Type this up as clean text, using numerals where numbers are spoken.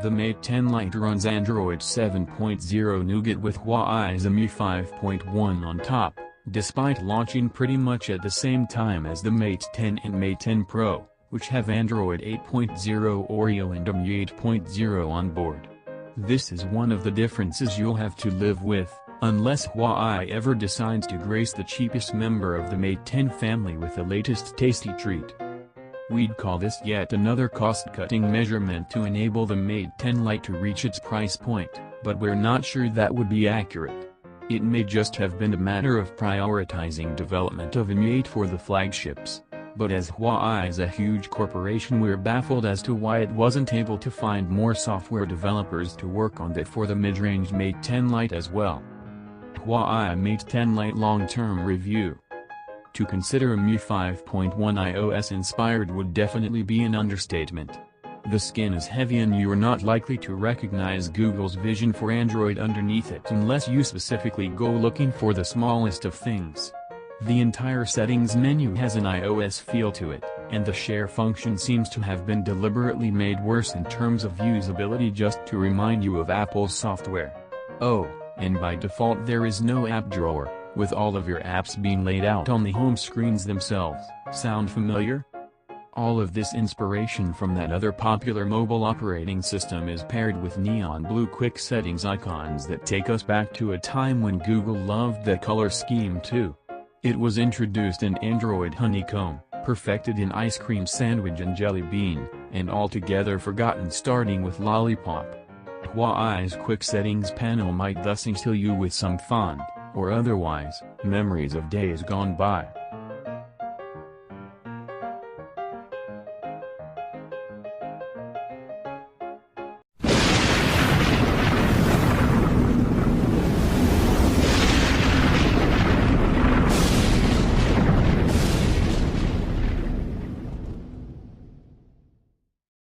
The Mate 10 Lite runs Android 7.0 Nougat with Huawei's MI 5.1 on top, despite launching pretty much at the same time as the Mate 10 and Mate 10 Pro, which have Android 8.0 Oreo and MI 8.0 on board. This is one of the differences you'll have to live with, unless Huawei ever decides to grace the cheapest member of the Mate 10 family with the latest tasty treat. We'd call this yet another cost-cutting measurement to enable the Mate 10 Lite to reach its price point, but we're not sure that would be accurate. It may just have been a matter of prioritizing development of MI 8 for the flagships. But as Huawei is a huge corporation, we're baffled as to why it wasn't able to find more software developers to work on that for the mid-range Mate 10 Lite as well. Huawei Mate 10 Lite long-term review. To consider a MI 5.1 iOS inspired would definitely be an understatement. The skin is heavy and you're not likely to recognize Google's vision for Android underneath it unless you specifically go looking for the smallest of things. The entire settings menu has an iOS feel to it, and the share function seems to have been deliberately made worse in terms of usability just to remind you of Apple's software. Oh, and by default there is no app drawer, with all of your apps being laid out on the home screens themselves. Sound familiar? All of this inspiration from that other popular mobile operating system is paired with neon blue quick settings icons that take us back to a time when Google loved the color scheme too. It was introduced in Android Honeycomb, perfected in Ice Cream Sandwich and Jelly Bean, and altogether forgotten starting with Lollipop. Huawei's quick settings panel might thus instill you with some fond, or otherwise, memories of days gone by.